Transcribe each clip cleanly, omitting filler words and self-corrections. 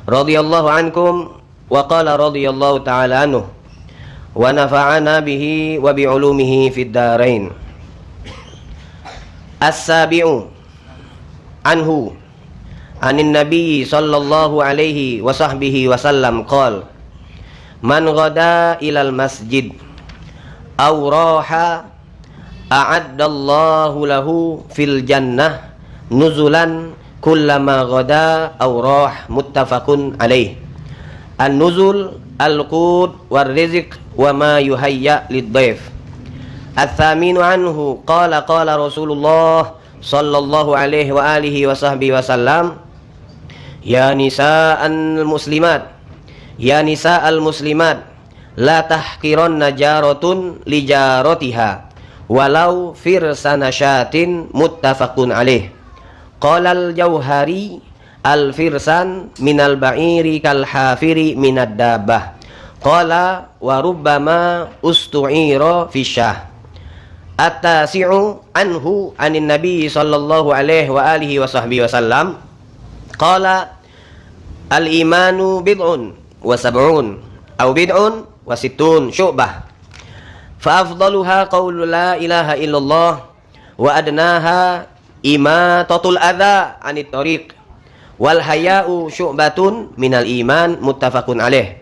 radhiyallahu ankum wa qala radhiyallahu ta'ala anhu wa nafa'ana bihi wa bi ulumihi fid dharain. As-sabi'u anhu anin nabiy sallallahu alaihi wa sahbihi wa sallam qala man ghada ilal masjid aw raha a'addallahu lahu fil jannah nuzulan kullama ghada aw rah, muttafaqun alaih. An-nuzul al-qud war rizq wa ma yuhayya lid-dhaif. Ats-tsaminu anhu qala Rasulullah sallallahu alaihi wa alihi wa sahbihi wasallam ya nisa'al muslimat la tahqiranna jaratun li jaratiha walau firsana syatin, muttafaqun alaih. Qala al-Jauhari al-firsan minal ba'iri kal hafiri minad dabbah. Qala wa rubbama ustu'ira fi syah. At-tasi'u anhu anin nabi sallallahu alaihi wa alihi wa sahbihi wasallam qala al-imanu bid'un wa sab'un aw bid'un wa sittun syu'bah fa afdaluha qawlu la ilaha illallah wa adnaha imatatul adza anit tariq wal haya'u syu'batun minal iman, muttafaqun alaih.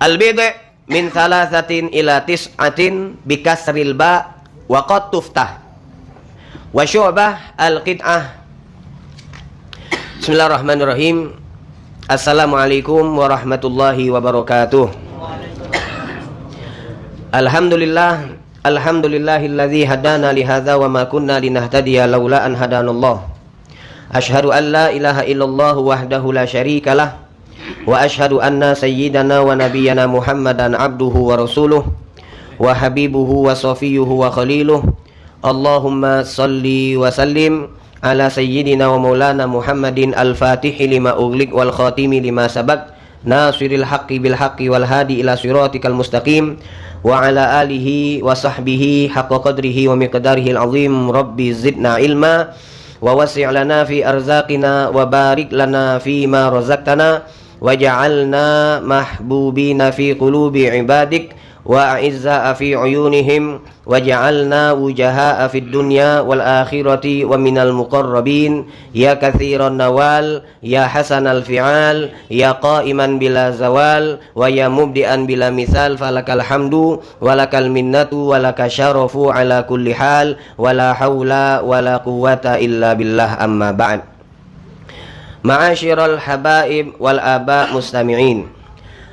Al bid' min thalathatin ila tis'atin bi kasril ba wa qad tuftah wa syu'bah al qit'ah. Bismillahirrahmanirrahim. Assalamualaikum warahmatullahi wabarakatuh. Alhamdulillahilladzi hadana li hadza wa ma kunna linahtadiya laula an hadanallah. Asyhadu an la ilaha illallah wahdahu la syarikalah wa asyhadu anna sayyidana wa nabiyyana Muhammadan abduhu wa rasuluh wa habibuhu wa safiyuhu wa khaliluh. Allahumma salli wa sallim ala sayyidina wa maulana Muhammadin al-fatihi lima ughliq wal khatimi lima sabaq nasiril haqqi bil haqqi wal hadi ila siratikal mustaqim wa ala alihi wa sahbihi haqqa qadrihi wa miqdarihi al-azim. Rabbi zidna ilma wa wasi' lana fi arzaqina wa barik lana fi ma razaqtana waj'alna mahbubina fi qulubi ibadik wa a'izza fi uyunihim waj'alna wujaha'a fid dunya wal akhirati wa minal muqarrabin ya katsiran nawal ya hasanal fi'al ya qa'iman bila zawal wa ya mubdi'an bila misal falakal hamdu walakal minnatu walaka syarafu ala kulli hal wala haula wala quwwata illa billah, amma ba'd. Ma'asyiral habaib wal aba mustami'in,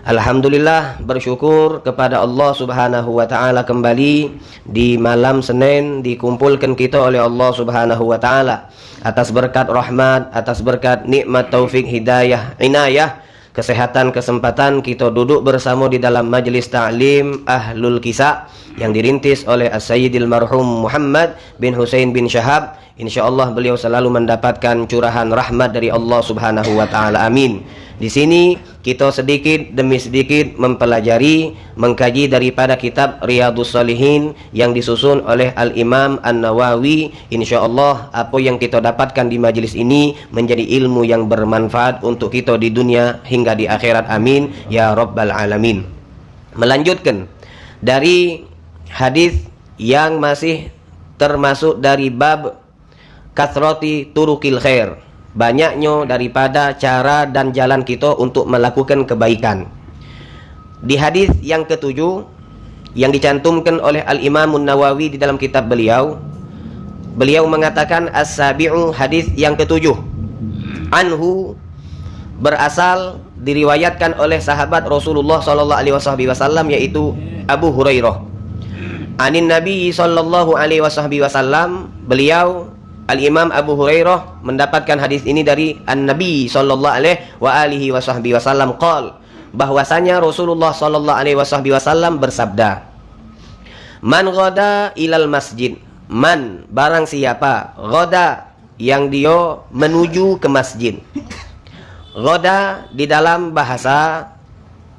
alhamdulillah, bersyukur kepada Allah subhanahu wa ta'ala kembali di malam Senin dikumpulkan kita oleh Allah subhanahu wa ta'ala atas berkat rahmat, atas berkat nikmat taufik hidayah inayah, kesehatan, kesempatan kita duduk bersama di dalam majelis ta'lim Ahlul Kisah yang dirintis oleh As-Sayyidil Marhum Muhammad bin Husain bin Syahab. InsyaAllah beliau selalu mendapatkan curahan rahmat dari Allah subhanahu wa ta'ala, amin. Di sini kita sedikit demi sedikit mempelajari, mengkaji daripada kitab Riyadhus Shalihin yang disusun oleh Al-Imam An-Nawawi. InsyaAllah apa yang kita dapatkan di majelis ini menjadi ilmu yang bermanfaat untuk kita di dunia hingga di akhirat, amin ya rabbal alamin. Melanjutkan dari hadis yang masih termasuk dari bab kathrati turukil khair, banyaknya daripada cara dan jalan kita untuk melakukan kebaikan. Di hadis yang ketujuh yang dicantumkan oleh Al-Imam An-Nawawi di dalam kitab beliau mengatakan as-sabi'u, hadis yang ketujuh, anhu, berasal diriwayatkan oleh sahabat Rasulullah sallallahu alaihi wasallam yaitu Abu Hurairah. Anin Nabi sallallahu alaihi wasallam, beliau Al-Imam Abu Hurairah mendapatkan hadis ini dari An-Nabi sallallahu alaihi wasallam qol, bahwasanya Rasulullah sallallahu alaihi wasallam bersabda, man ghada ilal masjid, man, barang siapa, ghada, yang dia menuju ke masjid. Ghada di dalam bahasa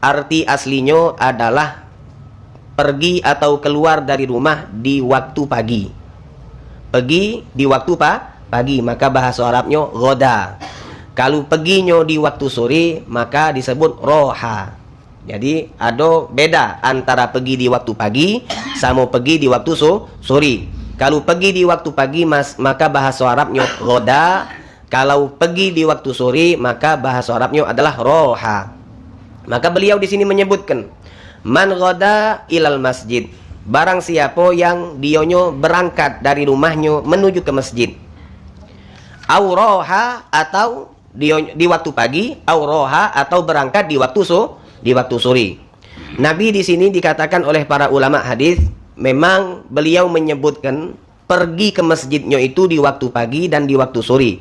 arti aslinya adalah pergi atau keluar dari rumah di waktu pagi. Pergi di waktu pagi, maka bahasa Arabnya ghoda. Kalau peginya di waktu sore maka disebut roha. Jadi ada beda antara pergi di waktu pagi sama pergi di waktu sore. Kalau pergi di waktu pagi maka bahasa Arabnya roda. Kalau pergi di waktu sore maka bahasa Arabnya adalah roha. Maka beliau di sini menyebutkan man roda ilal masjid. Barang siapa yang dionyo berangkat dari rumahnya menuju ke masjid. Auroha atau di waktu pagi, auroha atau berangkat di waktu sore. Nabi di sini dikatakan oleh para ulama hadis, memang beliau menyebutkan pergi ke masjidnya itu di waktu pagi dan di waktu sore.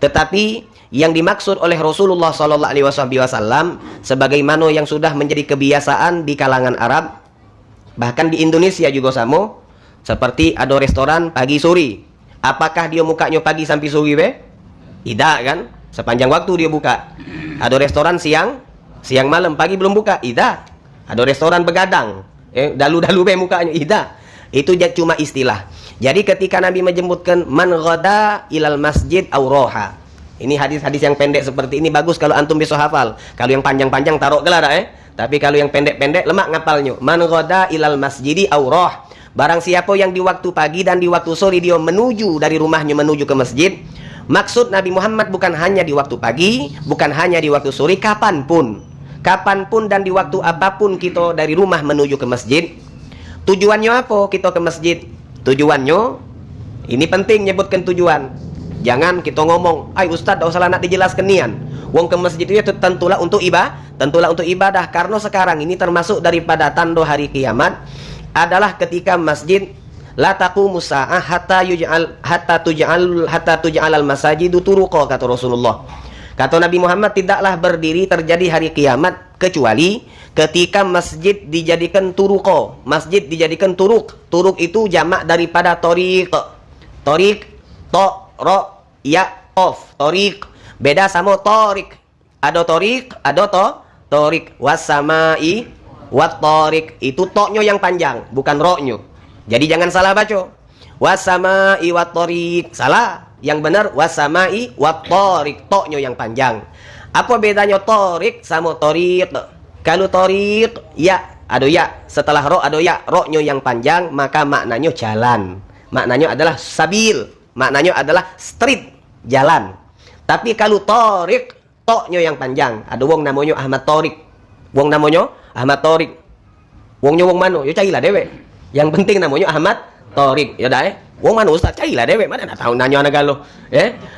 Tetapi yang dimaksud oleh Rasulullah sallallahu alaihi wasallam sebagaimana yang sudah menjadi kebiasaan di kalangan Arab, bahkan di Indonesia juga sama, seperti ada restoran pagi sore. Apakah dia mukanya pagi sampai sore be? Tidak kan? Sepanjang waktu dia buka. Ada restoran siang malam, pagi belum buka. Tidak. Ada restoran begadang. Dalu-dalu be mukanya. Tidak. Itu cuma istilah. Jadi ketika Nabi menyebutkan man ghada ilal masjid auroha. Ini hadis-hadis yang pendek seperti ini bagus kalau antum bisa hafal. Kalau yang panjang-panjang taruh gelar Tapi kalau yang pendek-pendek lemak ngapalnya. Man ghada ilal masjidi auroh. Barang siapa yang di waktu pagi dan di waktu sore dia menuju dari rumahnya menuju ke masjid. Maksud Nabi Muhammad bukan hanya di waktu pagi, bukan hanya di waktu sore, kapanpun dan di waktu apapun kita dari rumah menuju ke masjid. Tujuannya apa kita ke masjid? Tujuannya, ini penting nyebutkan tujuan. Jangan kita ngomong, ay Ustaz, tak usah nak dijelaskan nian. Wong ke masjid itu tentulah untuk ibadah. Karena sekarang ini termasuk daripada tanda hari kiamat adalah ketika masjid la taqumu sa'ah hatta tuj'al al-masajidu turuqa, kata Rasulullah. Kata Nabi Muhammad, tidaklah berdiri terjadi hari kiamat kecuali ketika masjid dijadikan turuqa. Masjid dijadikan turuk. Turuk itu jamak daripada tariq. Tariq, to, ro, ya, of. Tariq. Beda sama tariq. Ada tariq, ada tariq. Was-sama'i wat tariq. Itu to-nya yang panjang, bukan ro-nya. Jadi jangan salah baca. Wasama'i wat tariq. Salah. Yang benar wasama'i wat tariq. To-nya yang panjang. Apa bedanya tariq sama tariq? Kalau tariq ya, ada ya. Setelah ro ada ya. Ro-nya yang panjang, maka maknanya jalan. Maknanya adalah sabil. Maknanya adalah street, jalan. Tapi kalau tariq, to-nya yang panjang. Ada wong namanya Ahmad Tariq. Wong namanya Ahmad Tariq. Wongnya wong mano? Yo cailah dewe. Yang penting namanya Ahmad Tariq. Ya dah wong mana Ustaz? Cailah dewe. Mana nak tahu nanya anak galuh.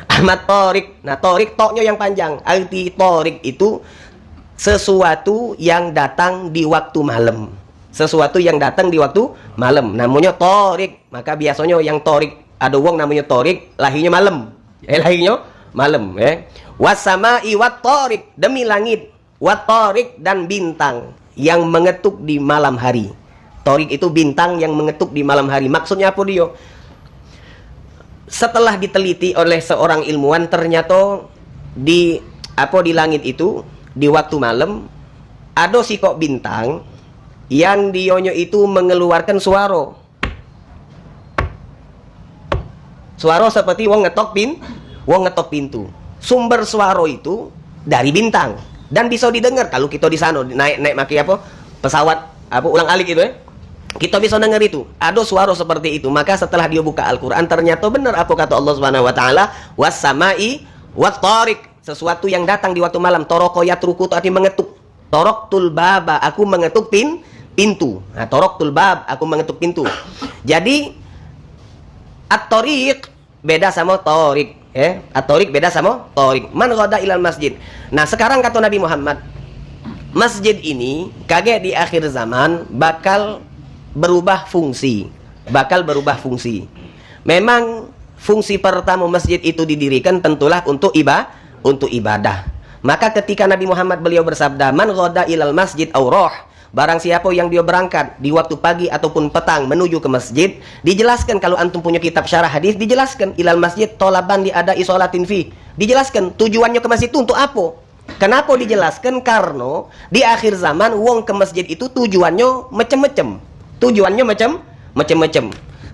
Ahmad Tariq. Nah, Tariq toknya yang panjang. Arti Tariq itu sesuatu yang datang di waktu malam. Sesuatu yang datang di waktu malam. Namanya Tariq. Maka biasanya yang Tariq, ada wong namanya Tariq, lahirnya malam. Lahirnya malam. Wasama'i wat Tariq. Demi langit. Wat Tariq dan bintang yang mengetuk di malam hari. Tariq itu bintang yang mengetuk di malam hari. Maksudnya apa dia? Setelah diteliti oleh seorang ilmuwan, ternyata di langit itu di waktu malam ada sikok bintang yang dionyo itu mengeluarkan suara. Suara seperti wong ngetok pintu. Sumber suara itu dari bintang dan bisa didengar kalau kita di sana naik maki pesawat ulang-alik itu kita bisa dengar itu. Ada suara seperti itu. Maka setelah dia buka Al-Quran, ternyata benar apa kata Allah Subhanahu Wa Taala, was-sama'i wat tariq. Sesuatu yang datang di waktu malam. Toroko yatruku itu arti mengetuk. Toroktul baba, aku mengetuk pintu. Nah, toroktul bab, aku mengetuk pintu. Jadi at-tariq beda sama tariq. At-tariq beda sama tariq. Man ghada ilal masjid. Nah, sekarang kata Nabi Muhammad, masjid ini kaget di akhir zaman bakal berubah fungsi. Memang fungsi pertama masjid itu didirikan tentulah untuk ibadah. Maka ketika Nabi Muhammad beliau bersabda, man ghada ilal masjid auroh, barang siapa yang dia berangkat di waktu pagi ataupun petang menuju ke masjid, dijelaskan kalau antum punya kitab syarah hadis, dijelaskan ilal masjid tolaban di ada isolatin fi. Dijelaskan tujuannya ke masjid itu untuk apa? Kenapa dijelaskan? Karena di akhir zaman wong ke masjid itu tujuannya macam-macam.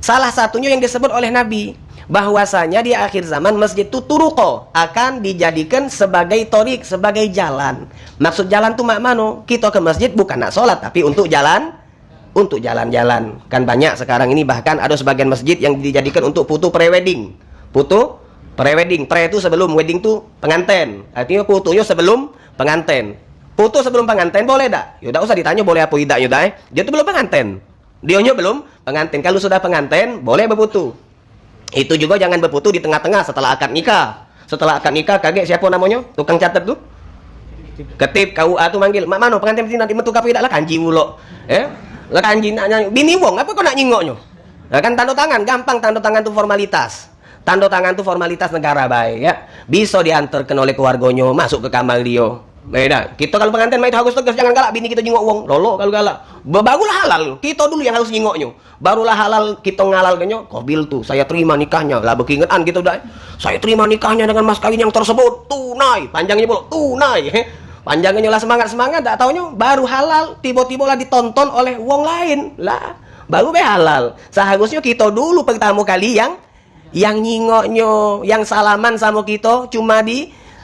Salah satunya yang disebut oleh Nabi, bahwasanya di akhir zaman masjid itu turuko akan dijadikan sebagai torik, sebagai jalan. Maksud jalan tuh mak mano? Kita ke masjid bukan nak sholat tapi untuk jalan, untuk jalan-jalan. Kan banyak sekarang ini, bahkan ada sebagian masjid yang dijadikan untuk putu pre-wedding. Putu pre-wedding, pre itu sebelum, wedding itu pengantin. Artinya putunya sebelum pengantin. Putu sebelum pengantin boleh tak? Ya usah ditanya boleh apa tidak ya dah. Dia tuh belum pengantin. Dionya belum pengantin. Kalau sudah pengantin boleh berputu. Itu juga jangan berputu di tengah-tengah setelah akad nikah. Setelah akad nikah kaget siapa namanya? Tukang catat tuh. Ketip KUA tuh manggil, "Mak mano pengantin betina di metu kafe dak lah kanji mulo." Lah kanji nak bini wong apa kau nak nyingoknya? Nah, kan tanda tangan gampang, tanda tangan itu formalitas. Tanda tangan itu formalitas negara baik ya. Bisa diantarkan oleh keluarganya masuk ke kamar dia. Beda. Kita kalau pengantin mah itu harus tegas, jangan galak bini kita jingok wong. Lolo kalau galak. Barulah halal. Kita dulu yang harus jingoknya. Barulah halal kita ngalalkannya. Qabil tuh, saya terima nikahnya. Lah bekingetan gitu dah. Saya terima nikahnya dengan mas kawin yang tersebut tunai. Panjangnya pula tunai. Panjangnya lah semangat-semangat, tak taunya baru halal, tiba-tiba lah ditonton oleh wong lain. Lah, baru be halal. Seharusnya kita dulu pertama kali yang nyingoknya, yang salaman sama kita cuma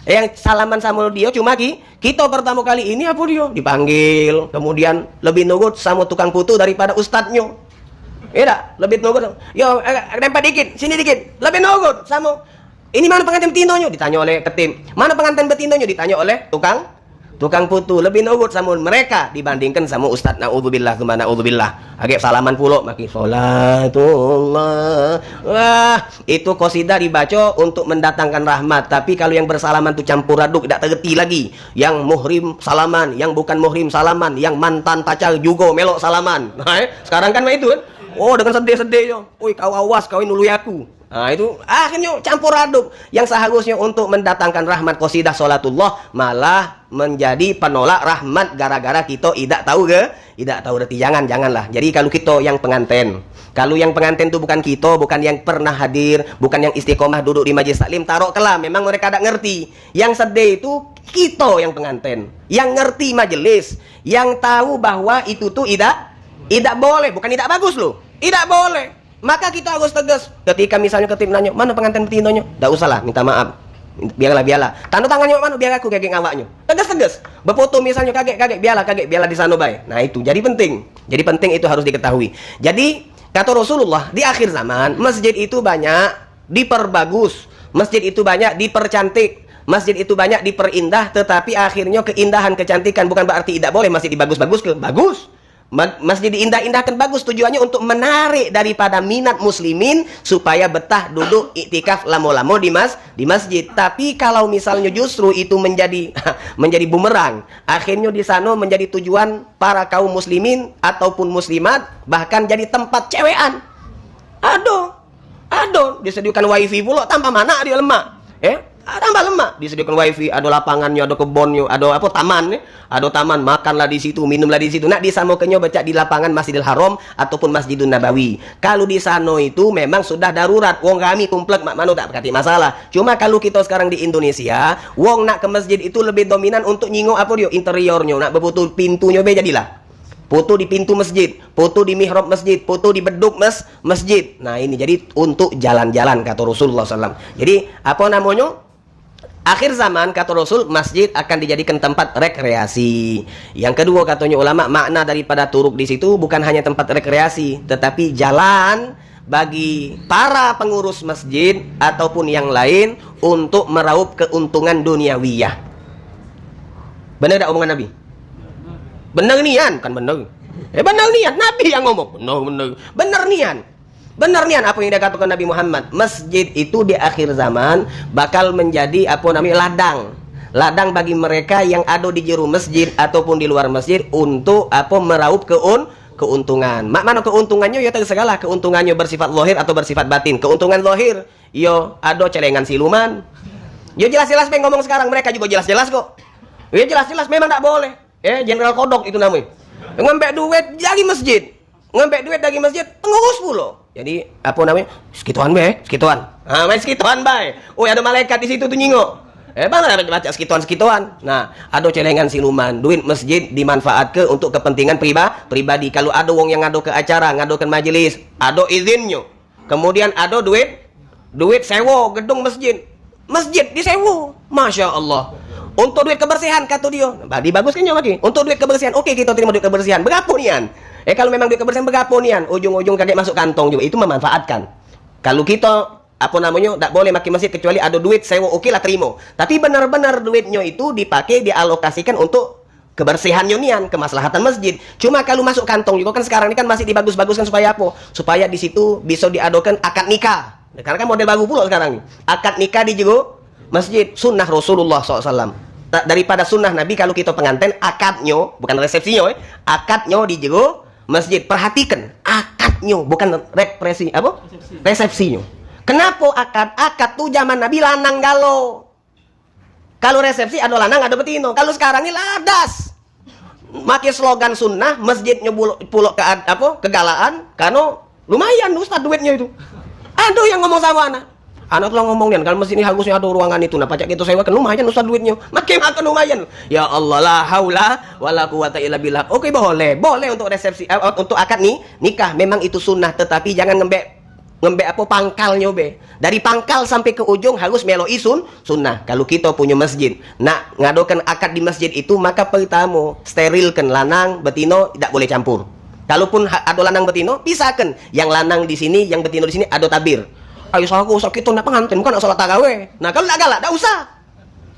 yang salaman sama dia cuma kita pertama kali ini apa dia dipanggil, kemudian lebih nurut sama tukang putu daripada ustadznya. Iya, lebih nurut. Yo, tempat dikit, sini dikit. Lebih nurut sama ini mana pengantin betinanya ditanya oleh ketim. Mana pengantin betinanya ditanya oleh tukang putu. Lebih nurut sama mereka dibandingkan sama ustadz. Na'udzubillah, kemana na'udzubillah. Agak salaman pulo maki sholatullah. Wah, itu qasidah dibaca untuk mendatangkan rahmat. Tapi kalau yang bersalaman itu campur aduk, tidak tergerti lagi. Yang muhrim salaman, yang bukan muhrim salaman, yang mantan pacar juga melok salaman. Nah, sekarang kan itu kan. Oh, dengan sedih-sedih yo. Oi, kau awas, kau nului aku. Nah, itu akhirnya campur aduk. Yang seharusnya untuk mendatangkan rahmat qasidah sholatullah malah menjadi penolak rahmat gara-gara kita tidak tahu berarti janganlah. Jadi kalau kita yang pengantin, kalau yang pengantin itu bukan kita, bukan yang pernah hadir, bukan yang istiqomah duduk di majelis taklim, taruh kelah memang mereka tidak ngerti. Yang sedih itu kita yang pengantin, yang ngerti majelis, yang tahu bahwa itu tuh tidak boleh, bukan tidak bagus loh, tidak boleh. Maka kita harus tegas. Ketika misalnya ketip nanya, mana pengantin betinanya? Tidak usahlah, minta maaf. Biarlah. Tanda tangannya mana? Biar aku kaget ngawaknya. Tegas. Berfoto misalnya kaget, biarlah di sana baik. Nah itu jadi penting. Jadi penting itu harus diketahui. Jadi kata Rasulullah di akhir zaman masjid itu banyak diperbagus, masjid itu banyak dipercantik, masjid itu banyak diperindah. Tetapi akhirnya keindahan, kecantikan bukan berarti tidak boleh masjid dibagus-bagus ke bagus. Masjid diindah-indahkan bagus, tujuannya untuk menarik daripada minat muslimin supaya betah duduk iktikaf lama-lama di masjid. Tapi kalau misalnya justru itu menjadi bumerang, akhirnya di sana menjadi tujuan para kaum muslimin ataupun muslimat, bahkan jadi tempat cewekan. Aduh, disediakan wifi pula tanpa mana dia lemah. Tambah lemah, disediakan wifi, ada lapangannya, ada kebunnya, ada taman, ada taman, makanlah di situ, minumlah di situ. Nak disamakannya baca di lapangan Masjidil Haram ataupun Masjidun Nabawi. Kalau di sana itu memang sudah darurat, wong kami komplek mak mano tak berarti masalah. Cuma kalau kita sekarang di Indonesia, wong nak ke masjid itu lebih dominan untuk nyingok apa dia interiornya, nak berfoto pintunya be jadilah. Foto di pintu masjid, foto di mihrab masjid, foto di beduk masjid. Nah ini jadi untuk jalan-jalan kata Rasulullah SAW. Jadi apa namanya? Akhir zaman kata Rasul masjid akan dijadikan tempat rekreasi. Yang kedua katanya ulama, makna daripada turuk di situ bukan hanya tempat rekreasi, tetapi jalan bagi para pengurus masjid ataupun yang lain untuk meraup keuntungan duniawiyah. Benar tak omongan Nabi? Benar nian, kan benar. Benar nian, Nabi yang ngomong. Benar nian. Benar nian apa yang dikatakan Nabi Muhammad. Masjid itu di akhir zaman bakal menjadi ladang bagi mereka yang ada di juru masjid ataupun di luar masjid untuk meraup keuntungan. Mana keuntungannya? Ya segala keuntungannya bersifat zahir atau bersifat batin. Keuntungan zahir, yo ada celengan siluman. Yo jelas-jelas ngomong sekarang mereka juga jelas-jelas kok. Ya jelas-jelas memang tak boleh. Jenderal Kodok itu namanya. Ngambil duit dari masjid. Pengurus pula. Jadi apa namanya? Sekituan. Ah, main sekituan bae. Oh, ada malaikat di situ tuh nyingok. Bang baca sekituan. Nah, ada celengan siluman, duit masjid dimanfaatkan untuk kepentingan pribadi. Kalau ada wong yang ngado ke acara, ngado ke majelis, ada izinnya. Kemudian ada duit duit sewa gedung masjid. Masjid disewa. Masya Allah. Untuk duit kebersihan kata dia. Dibaguskan lagi. Untuk duit kebersihan. Oke, kita terima duit kebersihan. Berapa nian? Kalau memang duit kebersihan berapa nian? Ujung-ujung kadek masuk kantong juga. Itu memanfaatkan. Kalau kita tak boleh pakai masjid kecuali ada duit sewa, oke lah terima. Tapi benar-benar duitnya itu dipakai, dialokasikan untuk kebersihannya nian, kemaslahatan masjid. Cuma kalau masuk kantong juga kan sekarang ini kan masih dibagus-baguskan supaya apa? Supaya di situ bisa diadakan akad nikah. Karena kan model baru pula sekarang nih. Akad nikah di juga masjid, sunnah Rasulullah SAW. Daripada sunnah Nabi kalau kita pengantin, akadnya, bukan resepsinya, akadnya di juga masjid. Perhatikan, akadnya, bukan resepsinya. Kenapa akad? Akad tuh zaman Nabi lanang galau. Kalau resepsi ada lanang, ada betino. Kalau sekarang ini ladas. Makin slogan sunnah, masjidnya pulok kegalaan, karena lumayan Ustaz duitnya itu. Aduh yang ngomong sama anak. Anak tuh ngomong nih, kalau masjid ini harusnya ada ruangan itu, nah pajak itu sewa kan lumayan Ustaz duitnya. Makin lumayan. Ya Allah, la haula wala quwata illa billah. Oke, boleh untuk resepsi, untuk akad nih nikah memang itu sunnah, tetapi jangan ngembek pangkalnya be. Dari pangkal sampai ke ujung harus meloi sunnah. Kalau kita punya masjid, nak ngadokan akad di masjid itu, maka pertama sterilkan lanang betino, tidak boleh campur. Kalaupun ada lanang betino, pisahkan. Yang lanang di sini, yang betino di sini, ada tabir. Ayo sakit itu nak pengantin, bukan nak sholat tarawih. Nah kalau tidak galak, tidak usah.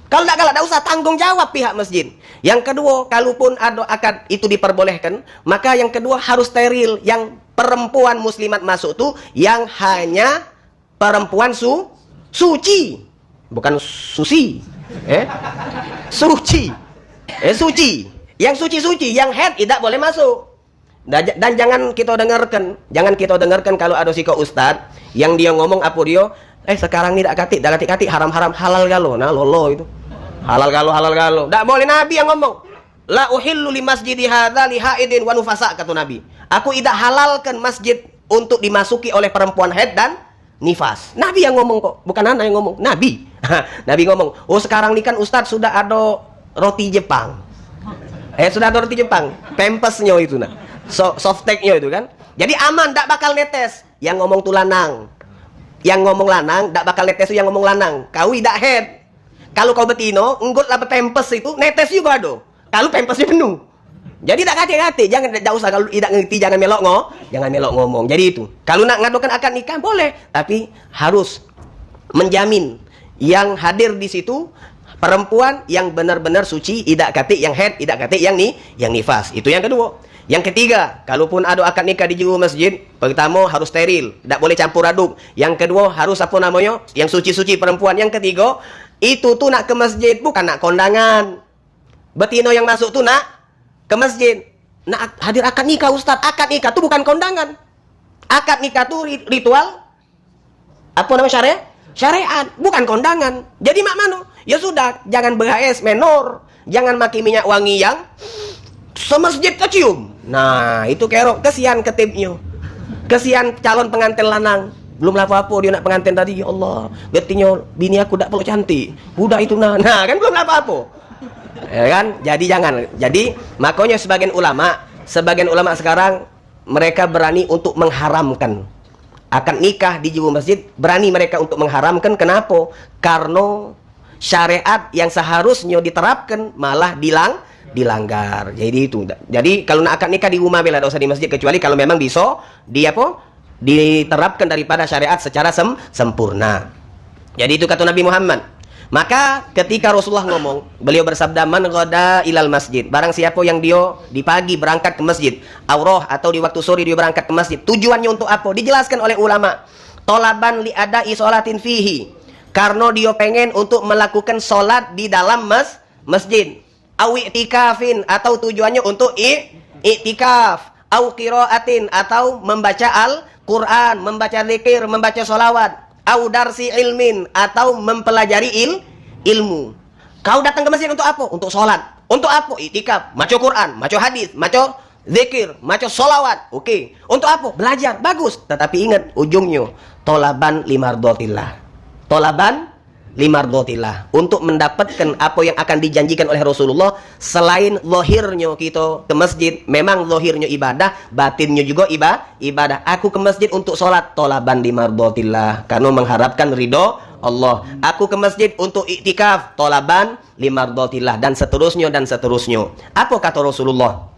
Kalau tidak galak, tidak usah, tanggung jawab pihak masjid. Yang kedua, kalaupun ada akad itu diperbolehkan, maka yang kedua harus steril. Yang perempuan muslimat masuk tuh yang hanya perempuan suci, bukan susi, suci, suci. Yang suci-suci, yang haid tidak boleh masuk. Dan jangan kita dengarkan kalau ada si ustad yang dia ngomong apa dia, sekarang ini tak katik haram-haram halal galo, nah lolo itu. Halal galo. Tak boleh. Nabi yang ngomong. La uhillu li masjidi hadza li haidin wa nufasa, kata Nabi. Aku tidak halalkan masjid untuk dimasuki oleh perempuan haid dan nifas. Nabi yang ngomong kok, bukan anak yang ngomong. Nabi. Nabi ngomong, "Oh, sekarang ini kan Ustaz sudah ada roti Jepang." Sudah ada roti Jepang. Pampasnya itu nah. Softtek-nya itu kan. Jadi aman, tak bakal netes. Yang ngomong tuh lanang. Yang ngomong lanang, tak bakal netes yang ngomong lanang. Kau tidak haid. Kalau kau betino, enggot lah pempes itu, netes juga ada. Kalau pempesnya penuh. Jadi tak hati-hati, jangan usah kalau tidak ngerti jangan melok ngomong. Jadi itu. Kalau nak ngadukan akad nikah boleh, tapi harus menjamin yang hadir di situ perempuan yang benar-benar suci, tidak katik yang haid, tidak katik yang nifas. Itu yang kedua. Yang ketiga, kalaupun ada akad nikah di juru masjid, pertama harus steril, tidak boleh campur aduk. Yang kedua harus yang suci-suci perempuan. Yang ketiga, itu tuh nak ke masjid, bukan nak kondangan. Betino yang masuk tuh nak ke masjid, nak hadir akad nikah Ustaz. Akad nikah tuh bukan kondangan. Akad nikah tuh ritual syariat, bukan kondangan. Jadi mak mano? Ya sudah, jangan BHS menor, jangan maki minyak wangi yang semasjid kecium. Nah, itu kerok, kesian ketipnya. Kesian calon pengantin lanang. Belum apa-apa dia nak pengantin tadi, ya Allah, betinya bini aku tak perlu cantik. Budak itu nah kan belum apa-apa. Ya kan? Jadi jangan. Jadi makanya sebagian ulama sekarang mereka berani untuk mengharamkan akad nikah di juru masjid, berani mereka untuk mengharamkan. Kenapa? Karena syariat yang seharusnya diterapkan malah dilanggar. Jadi itu. Jadi kalau nak akad nikah di rumah bela dosa di masjid, kecuali kalau memang bisa diterapkan daripada syariat secara sempurna. Jadi itu kata Nabi Muhammad. Maka ketika Rasulullah ngomong, beliau bersabda, man ghada ilal masjid, barang siapa yang dia di pagi berangkat ke masjid, aurah atau di waktu sore dia berangkat ke masjid, tujuannya untuk apa? Dijelaskan oleh ulama, tolaban li adai sholatin fihi, karena dia pengen untuk melakukan sholat di dalam masjid, au i'tikafin, atau tujuannya untuk i'tikaf, au qiraatin, atau membaca Al-Quran, membaca zikir, membaca sholawat, au darsi ilmin, atau mempelajari ilmu. Kau datang ke masjid untuk apa? Untuk sholat. Untuk apa? I'tikaf, maca Quran, maca hadis, maca zikir, maca sholawat. Oke. Untuk apa? Belajar. Bagus. Tetapi ingat ujungnya, tolaban limardhatillah. Tolaban limardotillah, untuk mendapatkan apa yang akan dijanjikan oleh Rasulullah. Selain lohirnya kita ke masjid, memang lohirnya ibadah, batinnya juga ibadah. Aku ke masjid untuk sholat, tolaban limardotillah, karena mengharapkan ridho Allah. Aku ke masjid untuk iktikaf, tolaban limardotillah, dan seterusnya dan seterusnya. Apa kata Rasulullah?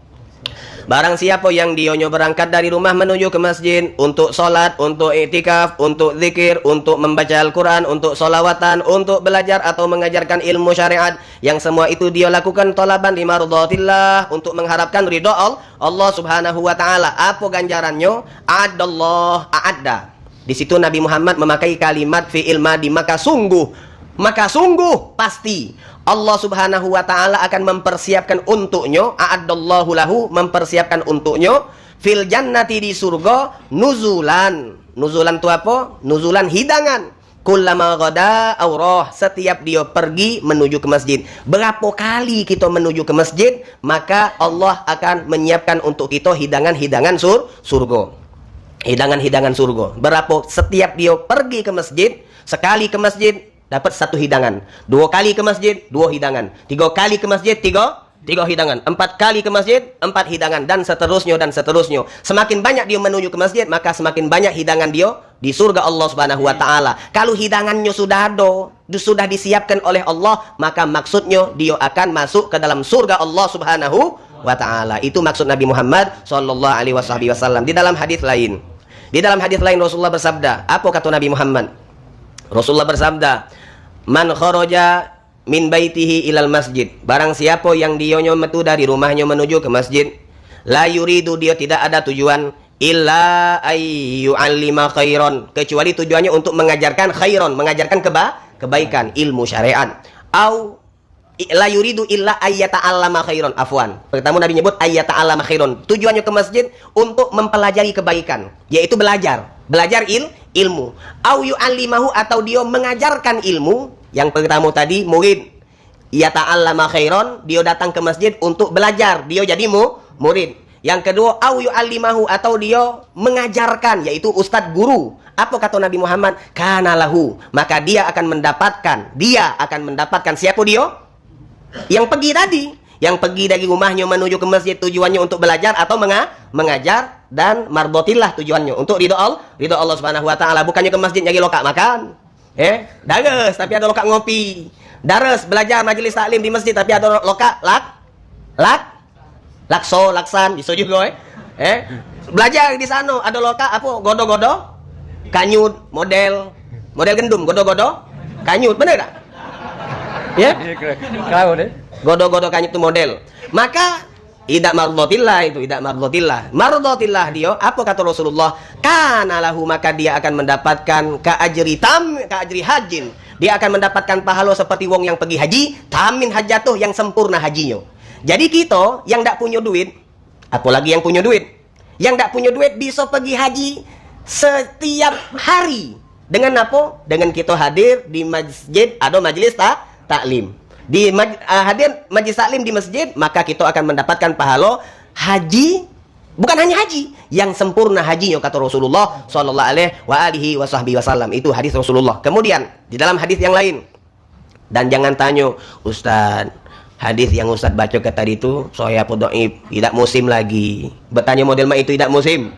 Barang siapa yang dionyo berangkat dari rumah menuju ke masjid untuk sholat, untuk iktikaf, untuk zikir, untuk membaca Al-Quran, untuk sholawatan, untuk belajar atau mengajarkan ilmu syariat, yang semua itu dia lakukan tolaban limardotillah, untuk mengharapkan ridho Allah subhanahu wa ta'ala. Apa ganjarannya? A'adda. Di situ Nabi Muhammad memakai kalimat fi'il madi, maka sungguh pasti Allah subhanahu wa ta'ala akan mempersiapkan untuknya, a'addallahu lahu, mempersiapkan untuknya, fil jannati, di surga, nuzulan itu apa? Nuzulan, hidangan, kullama ghada aurah, setiap dia pergi menuju ke masjid. Berapa kali kita menuju ke masjid, maka Allah akan menyiapkan untuk kita hidangan-hidangan surga. Hidangan-hidangan surga. Berapa? Setiap dia pergi ke masjid, sekali ke masjid dapat satu hidangan, 2 kali ke masjid 2 hidangan, 3 kali ke masjid 3 hidangan, 4 kali ke masjid 4 hidangan, dan seterusnya dan seterusnya. Semakin banyak dia menuju ke masjid, maka semakin banyak hidangan dia di surga Allah subhanahu wa ta'ala. Kalau hidangannya sudah ada, sudah disiapkan oleh Allah, maka maksudnya dia akan masuk ke dalam surga Allah subhanahu wa ta'ala. Itu maksud Nabi Muhammad sallallahu alaihi wasallam. Di dalam hadis lain Rasulullah bersabda, apa kata Nabi Muhammad? Rasulullah bersabda, man kharaja min baitihi ilal masjid, barang siapa yang dionyo metu dari rumahnya menuju ke masjid, la yuridu, dia tidak ada tujuan, illa ayyu'allima khairan, kecuali tujuannya untuk mengajarkan khairan, mengajarkan kebaikan, ilmu syariat. Au la yuridu illa ayyata'allama khairan, afwan. Pertama Nabi nyebut ayyata'allama khairan, tujuannya ke masjid untuk mempelajari kebaikan, yaitu belajar ilmu. Au yu'allimahu, atau dia mengajarkan ilmu. Yang pertama tadi murid, yata'allama khairan, dia datang ke masjid untuk belajar, dia jadi murid. Yang kedua, au yu'allimahu, atau dia mengajarkan, yaitu ustadz, guru. Apa kata Nabi Muhammad? Kana lahu, maka dia akan mendapatkan siapa dia? Yang pergi dari rumahnya menuju ke masjid tujuannya untuk belajar atau mengajar, dan mardotillah tujuannya untuk ridho Allah subhanahu wa ta'ala. Bukannya ke masjid nyari lokak makan, dares tapi ada lokak ngopi, dares belajar majelis taklim di masjid tapi ada lokak laksan bisa juga belajar di sana ada lokak apa, godo-godo kanyut, model gendum, godo-godo kanyut, bener gak? Ya, godo-godo kanyut itu model. Maka tidak mardotillah dia. Apa kata Rasulullah? Kana lahu, maka dia akan mendapatkan ka'ajri hajin, dia akan mendapatkan pahala seperti wong yang pergi haji, tamin hajatuh, yang sempurna hajinya. Jadi kita yang tidak punya duit, apalagi yang punya duit, bisa pergi haji setiap hari. Dengan apa? Dengan kita hadir di masjid atau majelis taklim. Hadir majlis taklim di masjid, maka kita akan mendapatkan pahala haji, bukan hanya haji, yang sempurna hajinya, kata Rasulullah sallallahu alaihi wasallam. Itu hadis Rasulullah. Kemudian di dalam hadis yang lain, dan jangan tanya, Ustaz, hadis yang Ustaz baca ke tadi itu sahih apa dhaif? Tidak musim lagi. Bertanya model mak itu tidak musim.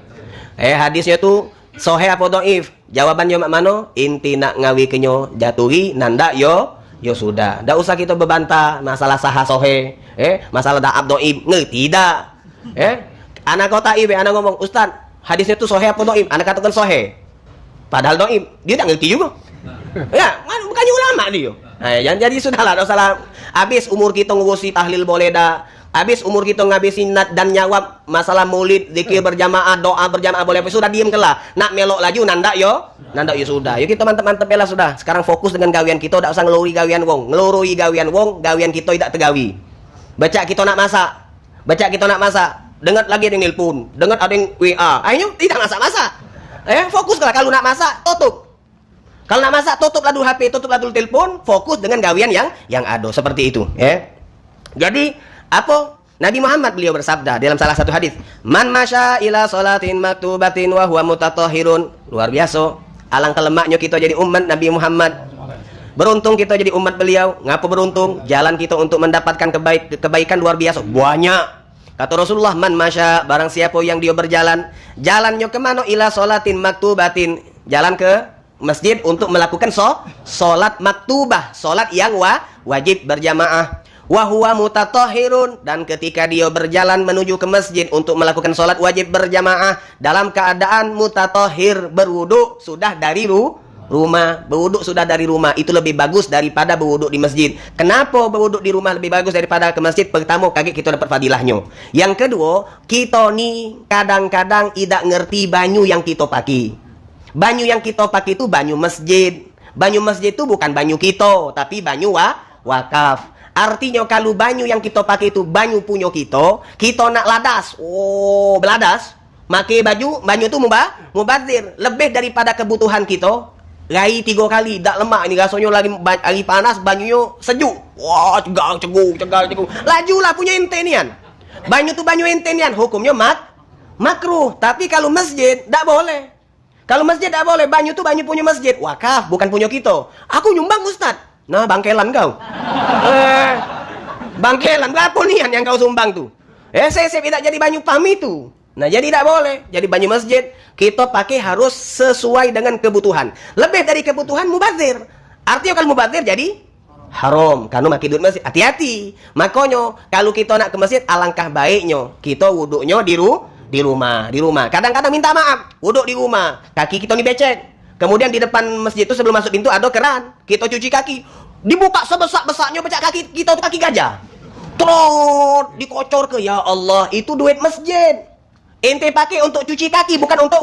Hadisnya itu sahih apa dhaif? Jawabannya mak mano? Inti nak ngawi kenyo jatuhi nanda yo sudah. Tidak usah kita berbantah masalah sahah sohe, masalah da'ab do'ib, tidak. Anak kota ibe, anak ngomong, Ustaz, hadisnya itu sohe apa do'ib? Anak katakan sohe, padahal do'ib, dia tak ngerti juga. Ya, bukannya ulama dia. Jadi sudahlah, tidak usah. Habis umur kita ngurusi tahlil boleh dah. Habis umur kita ngabisin nat dan nyawab masalah maulid, zikir berjamaah, doa berjamaah boleh, sudah diem kelah. Nak melok laju nanda yo sudah. Yuk kita mantep-mantep lah sudah. Sekarang fokus dengan gawian kita, tidak usah ngelurui gawian wong, gawian kita tidak tergawi. Baca kita nak masak, dengar lagi ada yang nelpon, dengar ada yang WA. Ayo tidak masak. Fokus lah, kalau nak masak tutup. Kalau nak masak tutup lah dulu HP, tutup lah dulu telepon, fokus dengan gawian yang ada, seperti itu. Jadi apa? Nabi Muhammad beliau bersabda dalam salah satu hadis, man masya ila salatin maktubatin wa huwa mutatahhirun. Luar biasa, alangkah lemaknya kita jadi umat Nabi Muhammad. Beruntung kita jadi umat beliau. Ngapa beruntung? Jalan kita untuk mendapatkan kebaikan luar biasa banyak. Kata Rasulullah, man masya, barang siapa yang dia berjalan, jalannya kemana? Ila sholatin maktubatin, jalan ke masjid untuk melakukan sholat maktubah, sholat yang wajib berjamaah. Wahuwa mutatahhirun, dan ketika dia berjalan menuju ke masjid untuk melakukan sholat wajib berjamaah dalam keadaan mutatahhir, berwudu sudah dari rumah, berwudu sudah dari rumah, itu lebih bagus daripada berwudu di masjid. Kenapa berwudu di rumah lebih bagus daripada ke masjid? Pertama, kaget kita dapat fadilahnya. Yang kedua, kita ni kadang-kadang tidak ngerti banyu yang kita pakai. Banyu yang kita pakai itu banyu masjid. Banyu masjid itu bukan banyu kita, tapi banyu wakaf. Artinya kalau banyu yang kita pakai itu banyu punya kita nak ladas, beladas, pakai banyu itu mubazir, lebih daripada kebutuhan kita. Rai 3 kali, tak lemak ini rasanya lagi panas, banyunya sejuk. Wah, cegung. Lajulah punya ente nian. Banyu tu banyu ente nian, hukumnya makruh. Tapi kalau masjid tak boleh. Kalau masjid tak boleh, banyu tu banyu punya masjid, wakaf, bukan punya kita. Aku nyumbang Ustaz. Nah, bangkelan kau. Bangkelan berapa nih yang kau sumbang tuh? Saya tidak jadi banyu pami tuh. Nah, jadi tidak boleh. Jadi banyu masjid kita pakai harus sesuai dengan kebutuhan. Lebih dari kebutuhan mubazir. Artinya kalau mubazir jadi haram. Karena makin duit masjid. Hati-hati. Makanya kalau kita nak ke masjid, alangkah baiknya kita wuduknya di rumah. Kadang-kadang minta maaf, wuduk di rumah. Kaki kita nih becek. Kemudian di depan masjid itu sebelum masuk pintu ada keran. Kita cuci kaki. Dibuka sebesak-besaknya becak kaki kita, itu kaki gajah. Trot, dikocor ke. Ya Allah, itu duit masjid. Ente pakai untuk cuci kaki, bukan untuk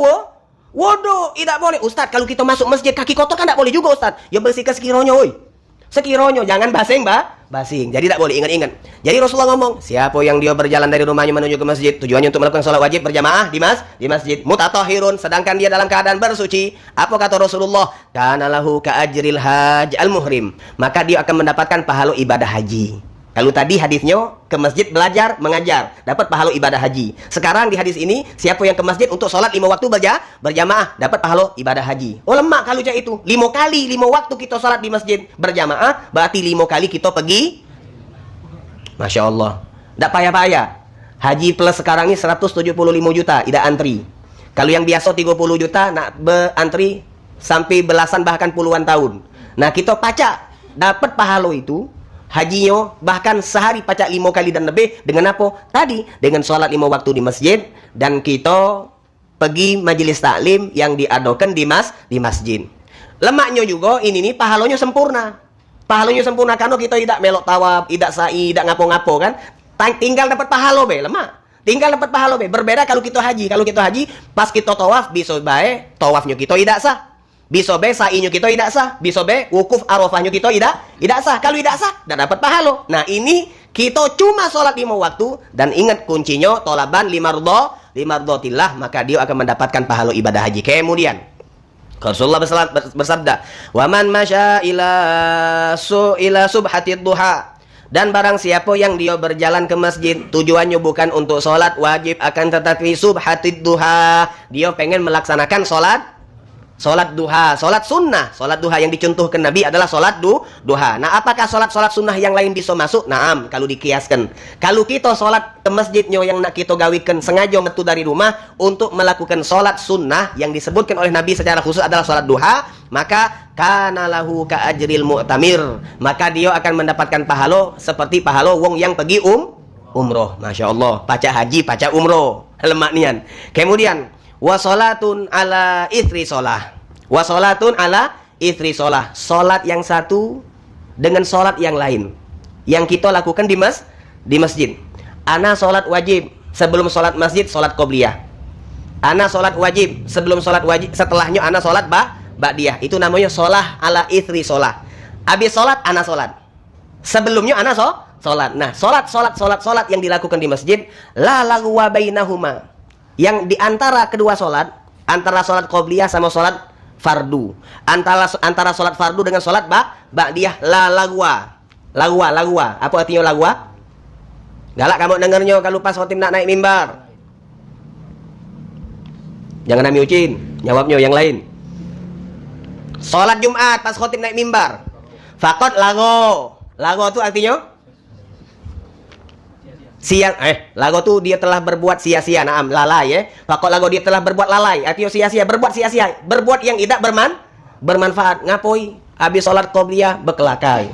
wudu. Tidak boleh. Ustaz, kalau kita masuk masjid kaki kotor kan tidak boleh juga Ustaz. Ya bersihkan sekiranya, woi. Sekiranya, jangan basing, basing. Jadi tidak boleh, ingat-ingat. Jadi Rasulullah ngomong, siapa yang dia berjalan dari rumahnya menuju ke masjid, tujuannya untuk melakukan sholat wajib berjamaah di masjid, mutatahhirun, sedangkan dia dalam keadaan bersuci. Apa kata Rasulullah? Kana lahu ka ajril hajj al muhrim. Maka dia akan mendapatkan pahala ibadah haji. Kalau tadi hadisnya ke masjid belajar, mengajar, dapat pahala ibadah haji. Sekarang di hadis ini, siapa yang ke masjid untuk sholat 5 waktu berjamaah, dapat pahala ibadah haji. Oh, lemak kalau cak itu. 5 kali, 5 waktu kita sholat di masjid berjamaah, berarti 5 kali kita pergi. Masya Allah. Tak payah-payah. Haji plus sekarang ini 175 juta, tidak antri. Kalau yang biasa 30 juta, nak berantri sampai belasan bahkan puluhan tahun. Nah, kita pacak, dapat pahala itu. Hajinya bahkan sehari pacak 5 kali dan lebih. Dengan apa? Tadi dengan sholat 5 waktu di masjid, dan kita pergi majelis taklim yang diadakan di masjid. Lemaknya juga ini nih pahalanya sempurna. Pahalanya sempurna karena kita tidak melok tawaf, tidak sa'i, tidak ngapo-ngapo kan. Tinggal dapat pahala be, lemak. Tinggal dapat pahala be. Berbeda kalau kita haji. Kalau kita haji pas kita tawaf bisa baik tawafnya kita tidak sah. Bisa be sa'inya kita tidak sah, bisa be wukuf arafahnya kita tidak sah. Kalau tidak sah, tidak dapat pahala. Nah, ini kita cuma sholat 5 waktu, dan ingat kuncinya tolaban limardotillah, maka dia akan mendapatkan pahala ibadah haji. Kemudian Rasulullah bersabda, "Waman masya ila subhatid duha." Dan barang siapa yang dia berjalan ke masjid, tujuannya bukan untuk sholat wajib, akan tetapi subhatid duha, dia pengen melaksanakan sholat duha, sholat sunnah. Sholat duha yang dicontohkan Nabi adalah sholat duha. Nah, apakah sholat sunnah yang lain bisa masuk? Naam, kalau dikiaskan. Kalau kita sholat ke masjidnya yang nak kita gawikan sengaja metu dari rumah untuk melakukan sholat sunnah yang disebutkan oleh Nabi secara khusus adalah sholat duha, maka kana lahu ka ajril mu'tamir. Maka dia akan mendapatkan pahala seperti pahala wong yang pergi umroh. Masya Allah, pacak haji, pacak umroh. Lemak nian. Kemudian wasolatun ala ithri sholah. Wasolatun ala ithri sholah. Sholat yang satu dengan sholat yang lain yang kita lakukan di masjid. Ana sholat wajib sebelum sholat masjid, sholat qobliyah. Ana sholat wajib sebelum sholat wajib, setelahnya ana sholat ba'diyah. Itu namanya sholah ala ithri sholah. Habis sholat ana sholat, sebelumnya ana sholat. Nah, sholat yang dilakukan di masjid la lagwa bainahuma, yang di antara kedua sholat, antara sholat qobliyah sama sholat fardu, antara sholat fardu dengan sholat ba'diyah, la lagwa. Apa artinya lagwa? Galak kamu dengarnya kalau pas khotim nak naik mimbar. Jangan nami ucin, jawabnya yang lain. Sholat Jumat pas khotim naik mimbar. Fakot lago. Lago itu artinya lago tuh dia telah berbuat sia-sia. Naam, lalai ya. Fakot lago dia telah berbuat lalai. Artinya sia-sia, berbuat sia-sia. Berbuat yang tidak bermanfaat. Ngapoi? Habis sholat qobliyah berkelakai.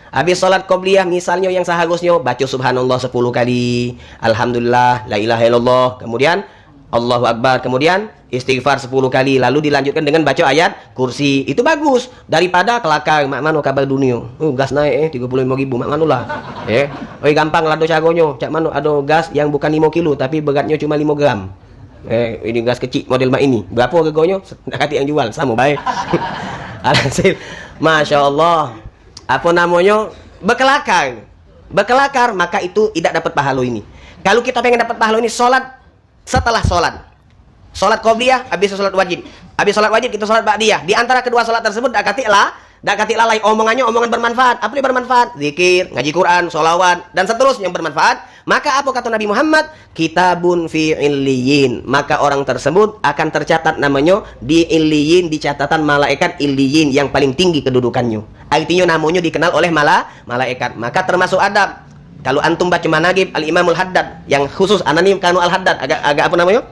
Habis sholat qobliyah misalnya yang seharusnya baca subhanallah 10 kali. Alhamdulillah, la ilaha illallah. Kemudian Allahu Akbar. Kemudian istighfar 10 kali. Lalu dilanjutkan dengan baca ayat kursi. Itu bagus. Daripada kelakar. Mak mano kabar dunia. Gas naik 35.000. Mak mano lah. Gampang lah do cagonyo. Cak mano ada gas yang bukan 5 kilo. Tapi beratnya cuma 5 gram. Ini gas kecil model mak ini. Berapa harganya? Nak kata yang jual. Sama baik. Alhasil. Masya Allah. Apa namanya? Berkelakar. Maka itu tidak dapat pahala ini. Kalau kita pengen dapat pahala ini, setelah sholat qobliyah, habis sholat wajib. Habis sholat wajib kita sholat ba'diyah. Di antara kedua sholat tersebut dak katik lalai omongannya omongan bermanfaat. Apa yang bermanfaat? Zikir, ngaji Quran, sholawat dan seterusnya yang bermanfaat. Maka apa kata Nabi Muhammad? Kitabun fi illiyin. Maka orang tersebut akan tercatat namanya di illiyin, di catatan malaikat illiyin yang paling tinggi kedudukannya. Artinya namanya dikenal oleh malaikat. Maka termasuk adab. Kalau antum baca managib Al-Imamul Haddad yang khusus anonim Kanu Al-Haddad, agak apa namanya?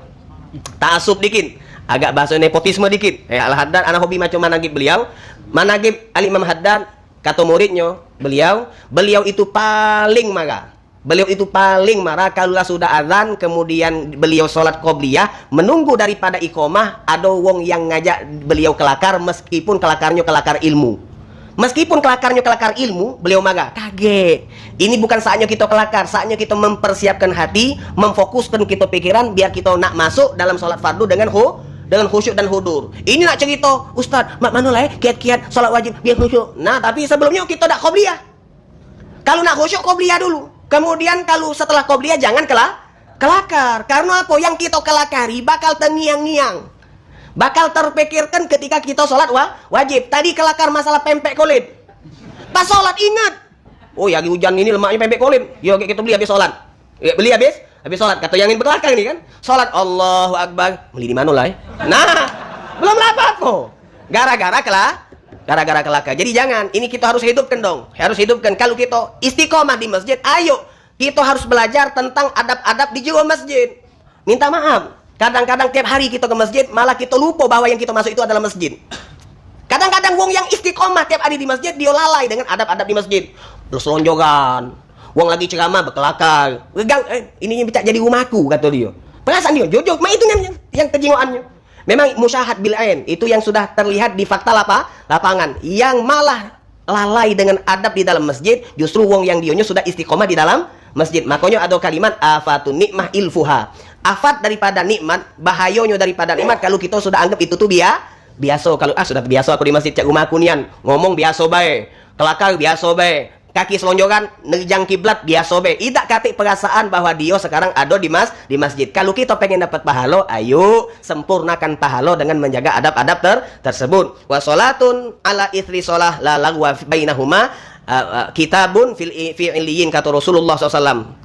Ta'asub dikit, agak bahasa nepotisme dikit. Al-Haddad anak hobi macam managib beliau. Managib Al-Imam Haddad kata muridnya, beliau itu paling marah. Beliau itu paling marah kalau sudah azan kemudian beliau sholat qobliyah menunggu daripada iqomah ada wong yang ngajak beliau kelakar meskipun kelakarnya kelakar ilmu. Meskipun kelakarnya kelakar ilmu, beliau marah. Kaget. Ini bukan saatnya kita kelakar, saatnya kita mempersiapkan hati, memfokuskan kita pikiran biar kita nak masuk dalam sholat fardu dengan khusyuk dan hudur. Ini nak cerita, Ustaz, mak mana lah kiat-kiat sholat wajib biar khusyuk. Nah, tapi sebelumnya kita dak qobliyah. Kalau nak khusyuk qobliyah dulu. Kemudian kalau setelah qobliyah jangan kelakar. Karena apa? Yang kita kelakari bakal terngiang-ngiang. Bakal terpikirkan ketika kita sholat wajib. Tadi kelakar masalah pempek kulit. Pas sholat ingat. Oh ya hujan ini lemaknya pempek kulit. Yuk kita beli habis sholat. Beli habis sholat. Kata yang ingin berkelakar ini kan. Sholat Allahu Akbar. Beli di mana lah ya? Nah, belum apa-apa. Gara-gara kelakar. Jadi jangan. Ini kita harus hidupkan dong. Harus hidupkan. Kalau kita istiqomah di masjid, ayo. Kita harus belajar tentang adab-adab di jiwa masjid. Minta maaf. Kadang-kadang tiap hari kita ke masjid, malah kita lupa bahwa yang kita masuk itu adalah masjid. Kadang-kadang wong yang istiqomah tiap hari di masjid, dia lalai dengan adab-adab di masjid. Berselonjogan. Wong lagi ceramah berkelakar. Ini bisa jadi rumahku, kata dia. Perasaan dia, jujur. Itu yang kejingoannya. Memang musyahad bil ain, itu yang sudah terlihat di fakta lapangan. Yang malah lalai dengan adab di dalam masjid, justru wong yang dionya sudah istiqomah di dalam masjid. Makanya ada kalimat afatun nikmah ilfuha. Afat daripada nikmat, bahayanya daripada nikmat kalau kita sudah anggap itu tuh biasa. Kalau sudah biasa aku di masjid cak rumahku nian, ngomong biasa bae, kelakar biasa bae, kaki selonjoran nerjang kiblat biasa bae. Tidak katik perasaan bahwa dia sekarang ada di masjid. Kalau kita pengen dapat pahala, ayo sempurnakan pahala dengan menjaga adab-adab tersebut. Wa sholatun ala ithri sholah la lagwa bainahuma kitabun fi illiyin kata Rasulullah SAW.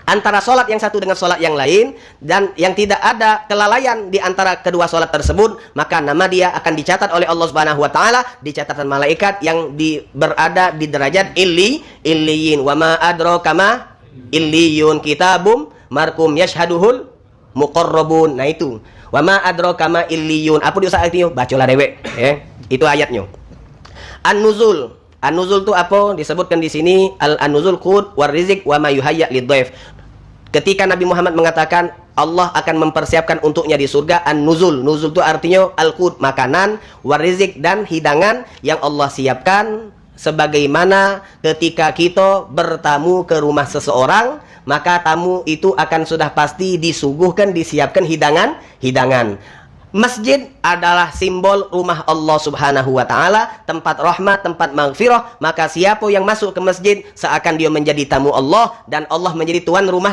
Antara sholat yang satu dengan sholat yang lain dan yang tidak ada kelalaian di antara kedua sholat tersebut, maka nama dia akan dicatat oleh Allah Subhanahu wa taala di catatan malaikat yang berada di derajat illiyin. Wa ma adraka ma illiyun kitabum markum yashhaduhul muqarrabun. Nah itu. Wa ma adraka ma illiyun. Apa dia artinya? Bacalah dewek, Itu ayatnya. An-nuzul. An-nuzul itu apa? Disebutkan di sini an-nuzul qut war rizq wa ma yuhayya lidhaif. Ketika Nabi Muhammad mengatakan Allah akan mempersiapkan untuknya di surga an-nuzul. Nuzul itu artinya al-qut, makanan, war rizq dan hidangan yang Allah siapkan sebagaimana ketika kita bertamu ke rumah seseorang, maka tamu itu akan sudah pasti disuguhkan, disiapkan hidangan. Masjid adalah simbol rumah Allah Subhanahu wa taala, tempat rahmat, tempat maghfirah. Maka siapa yang masuk ke masjid seakan dia menjadi tamu Allah dan Allah menjadi tuan rumah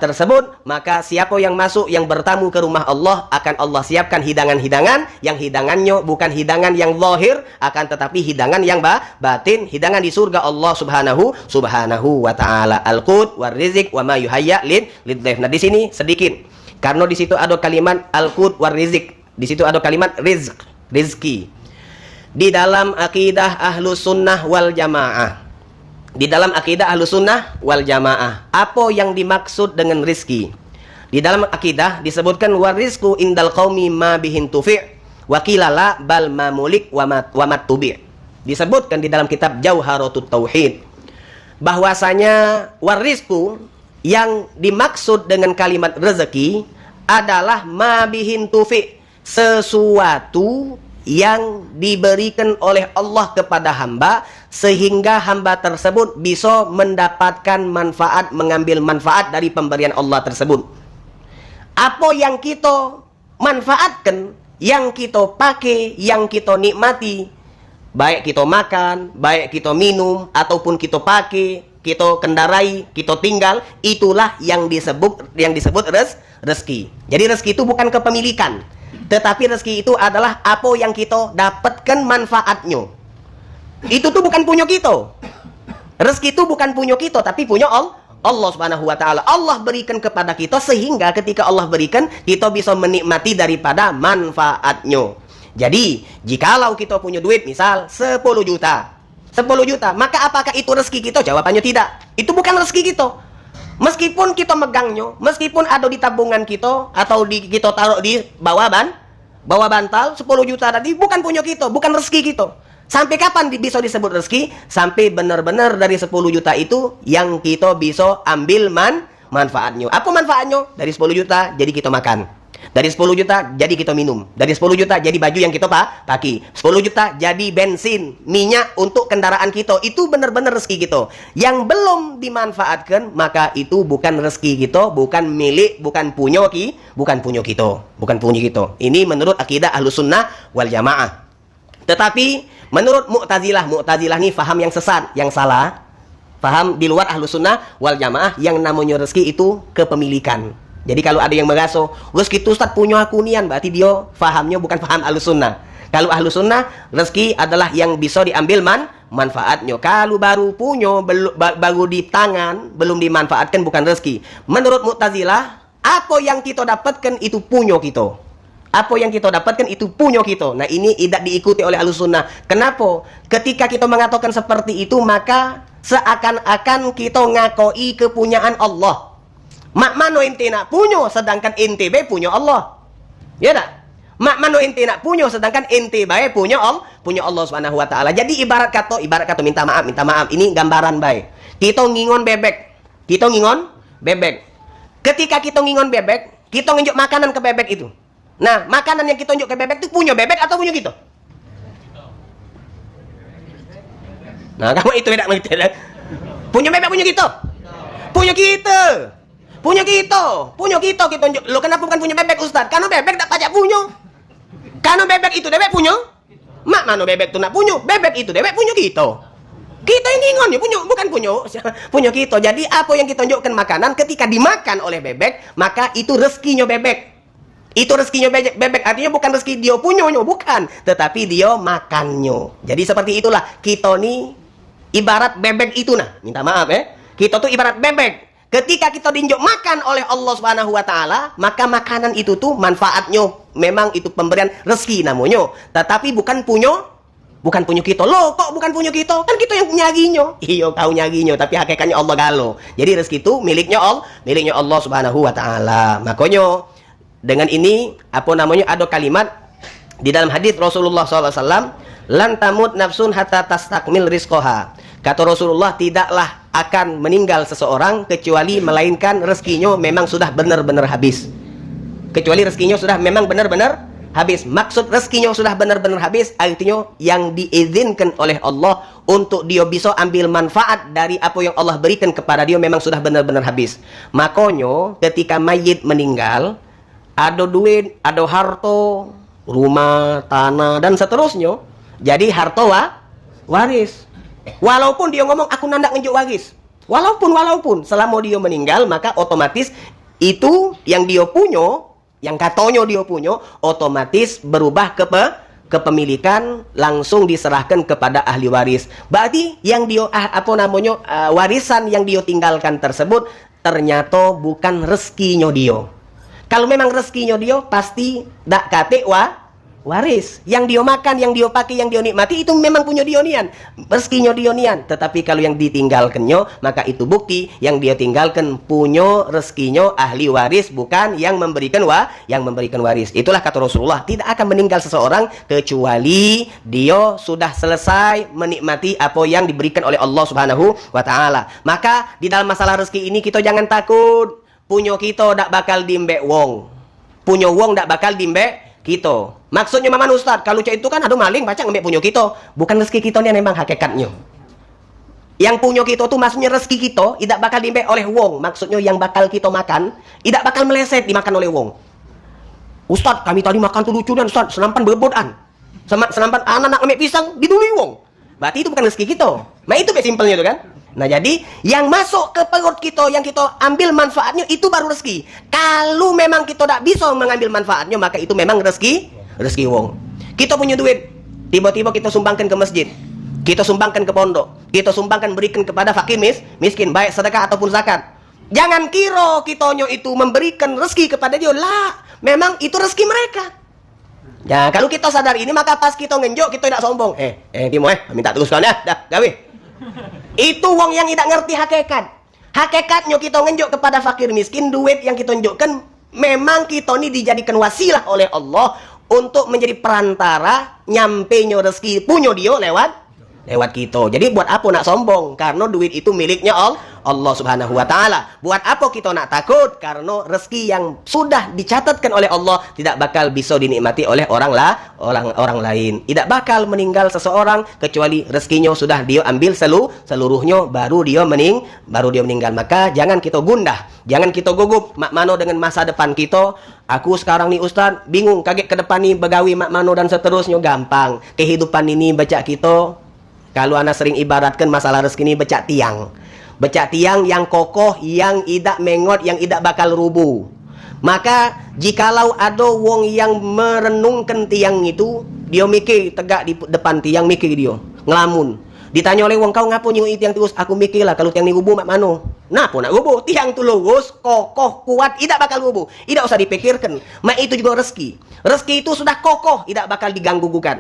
tersebut. Maka siapa yang masuk yang bertamu ke rumah Allah akan Allah siapkan hidangan-hidangan yang hidangannya bukan hidangan yang zahir akan tetapi hidangan yang batin, hidangan di surga Allah Subhanahu wa taala. Al-qut war rizq wa ma yuhayya lidhaif. Nah di sini sedikit karena di situ ada kalimat al-qut war rizq. Di situ ada kalimat rizki. di dalam akidah Ahlus Sunnah wal Jamaah. Di dalam akidah Ahlus Sunnah wal Jamaah, apa yang dimaksud dengan rizki? Di dalam akidah disebutkan warizku indal qaumi ma bihin tufi' wa qilala bal mamulik wa matubi'. Disebutkan di dalam kitab Jauharatut Tauhid bahwasanya warizku yang dimaksud dengan kalimat rezeki adalah ma bihin tufi', sesuatu yang diberikan oleh Allah kepada hamba sehingga hamba tersebut bisa mendapatkan manfaat, mengambil manfaat dari pemberian Allah tersebut. Apa yang kita manfaatkan, yang kita pakai, yang kita nikmati, baik kita makan, baik kita minum, ataupun kita pakai, kita kendarai, kita tinggal, itulah yang disebut rezeki. Jadi rezeki itu bukan kepemilikan, tetapi rezeki itu adalah apa yang kita dapatkan manfaatnya. Itu tuh bukan punya kita. Rezeki itu bukan punya kita, tapi punya Allah Subhanahu wa taala. Allah berikan kepada kita sehingga ketika Allah berikan, kita bisa menikmati daripada manfaatnya. Jadi, jikalau kita punya duit misal 10 juta. 10 juta, maka apakah itu rezeki kita? Jawabannya tidak. Itu bukan rezeki kita. Meskipun kita megangnya, meskipun ada di tabungan kita atau kita taruh di bawah bantal 10 juta tadi, bukan punya kita, bukan rezeki kita. Sampai kapan bisa disebut rezeki? Sampai benar-benar dari 10 juta itu yang kita bisa ambil manfaatnya. Apa manfaatnya? Dari 10 juta jadi kita makan. Dari 10 juta jadi kita minum. Dari 10 juta jadi baju yang kita pakai. 10 juta jadi bensin, minyak untuk kendaraan kita. Itu benar-benar rezeki kita. Yang belum dimanfaatkan, maka itu bukan rezeki kita, bukan milik, bukan punya kita. Bukan punya kita. Ini menurut akidah Ahlus Sunnah wal Jamaah. Tetapi menurut Mu'tazilah ini faham yang sesat, yang salah. Faham di luar Ahlus Sunnah wal Jamaah yang namanya rezeki itu kepemilikan. Jadi kalau ada yang merasa, rezeki itu Ustaz punya aku nian, berarti dia fahamnya bukan faham Ahlus Sunnah. Kalau Ahlus Sunnah, rezeki adalah yang bisa diambil manfaatnya. Kalau baru punya, baru di tangan, belum dimanfaatkan, bukan rezeki. Menurut Mu'tazilah, apa yang kita dapatkan itu punya kita. Apa yang kita dapatkan itu punya kita. Nah, ini tidak diikuti oleh Ahlus Sunnah. Kenapa? Ketika kita mengatakan seperti itu, maka seakan-akan kita ngakoi kepunyaan Allah. Mak mano ente nak punya, sedangkan ente bae punya Allah. Ya tak? Mak mano ente nak punya, sedangkan ente bae punya Allah Subhanahu wa taala. Jadi ibarat kata minta maaf. Ini gambaran bae. Kita ngingon bebek. Ketika kita ngingon bebek, kita nunjuk makanan ke bebek itu. Nah, makanan yang kita tunjuk ke bebek itu punya bebek atau punya kita? Nah, kamu itu tidak mengerti. Punya bebek punya kita? Punya kita tunjuk. Lo kenapa bukan punya bebek, Ustaz? Karena bebek tak pajak punya. Karena bebek itu bebek punya. Mak mana bebek itu nak punya? Bebek itu bebek punya kita. Kita yang ingon ya punya, bukan punya kita. Jadi apa yang kita tunjukkan makanan ketika dimakan oleh bebek, maka itu rezekinya bebek. Itu rezekinya bebek, artinya bukan rezeki dia punya, bukan, tetapi dia makannya. Jadi seperti itulah kita nih ibarat bebek itu nah. Minta maaf Kita tuh ibarat bebek. Ketika kita diinjak makan oleh Allah Subhanahu wa taala, maka makanan itu tuh manfaatnya memang itu pemberian rezeki namanya, tetapi bukan punya kita. Loh, kok bukan punya kita? Kan kita yang nyaginya. Iya, kau nyaginya, tapi hakikatnya Allah galo. Jadi rezeki itu miliknya Allah Subhanahu wa taala. Makanya dengan ini ada kalimat di dalam hadis Rasulullah SAW, lan tamut nafsun hatta tastakmil rizqoha. Kata Rasulullah, tidaklah akan meninggal seseorang kecuali melainkan rezekinya memang sudah benar-benar habis. Kecuali rezekinya sudah memang benar-benar habis. Maksud rezekinya sudah benar-benar habis, artinya yang diizinkan oleh Allah untuk dia bisa ambil manfaat dari apa yang Allah berikan kepada dia memang sudah benar-benar habis. Makanya ketika mayit meninggal, ada duit, ada harta, rumah, tanah, dan seterusnya. Jadi harta waris. Walaupun dia ngomong, aku nandak ngejuk waris. Walaupun selama dia meninggal, maka otomatis itu yang dia punya, yang katanya dia punya, otomatis berubah ke kepemilikan, langsung diserahkan kepada ahli waris. Berarti yang dia warisan yang dia tinggalkan tersebut ternyata bukan rezekinya dia. Kalau memang rezekinya dia, pasti dak kate waris. Yang dia makan, yang dia pakai, yang dia nikmati itu memang punya dionian, rezekinya dionian. Tetapi kalau yang ditinggalkannya, maka itu bukti yang dia tinggalkan punya rezekinya ahli waris, bukan yang memberikan waris. Itulah kata Rasulullah, tidak akan meninggal seseorang kecuali dia sudah selesai menikmati apa yang diberikan oleh Allah Subhanahu wa taala. Maka di dalam masalah rezeki ini kita jangan takut. Punya kita tak bakal dimbek wong. Punya wong tak bakal dimbek kita. Maksudnya mana Ustaz? Kalau cak itu kan ada maling baca ngambil punya kita. Bukan rezeki kita ni memang hakikatnya. Yang punya kita tu maksudnya rezeki kita tidak bakal diambil oleh wong. Maksudnya yang bakal kita makan tidak bakal meleset dimakan oleh wong. Ustaz, kami tadi makan tu lucu dan Ustaz, senampan berbodan. Senampan anak nak ambil pisang didului wong. Berarti itu bukan rezeki kita. Nah itu simpelnya tu kan. Nah jadi yang masuk ke perut kita, yang kita ambil manfaatnya itu baru rezeki. Kalau memang kita tak bisa mengambil manfaatnya, maka itu memang rezeki wong. Kita punya duit, tiba-tiba kita sumbangkan ke masjid, kita sumbangkan ke pondok, kita sumbangkan berikan kepada fakir miskin, baik sedekah ataupun zakat. Jangan kira kitanya itu memberikan rezeki kepada dia, lah, memang itu rezeki mereka. Ya, kalau kita sadar ini, maka pas kita ngenjok, kita tidak sombong. Timo, minta teruskan ya, dah, gawe. Itu wong yang tidak ngerti hakikat. Hakikatnya kita ngenjok kepada fakir miskin, duit yang kita tunjukkan, memang kita ini dijadikan wasilah oleh Allah untuk menjadi perantara nyampenya rezeki punya dia lewat kita. Jadi buat apa nak sombong? Karena duit itu miliknya Allah Subhanahu wa taala. Buat apa kita nak takut? Karena rezeki yang sudah dicatatkan oleh Allah tidak bakal bisa dinikmati oleh orang lain. Tidak bakal meninggal seseorang kecuali rezekinya sudah dia ambil seluruhnya baru dia meninggal. Maka jangan kita gundah, jangan kita gugup mak mano dengan masa depan kita. Aku sekarang nih Ustaz bingung, kaget ke depan nih begawi mak mano dan seterusnya. Gampang. Kehidupan ini baca kita, kalau anak sering ibaratkan masalah rezeki ini becak tiang. Becak tiang yang kokoh, yang tidak mengot, yang tidak bakal rubuh. Maka jikalau ada wong yang merenungkan tiang itu, dia mikir tegak di depan tiang, mikir dia, ngelamun. Ditanya oleh wong, kau ngapo nyui tiang terus? Aku mikirlah kalau tiang ni rubuh mak mano. Napa nak rubuh? Tiang tu lurus, kokoh, kuat, tidak bakal rubuh. Tidak usah dipikirkan. Mak itu juga rezeki. Rezeki itu sudah kokoh, tidak bakal diganggu-gugat.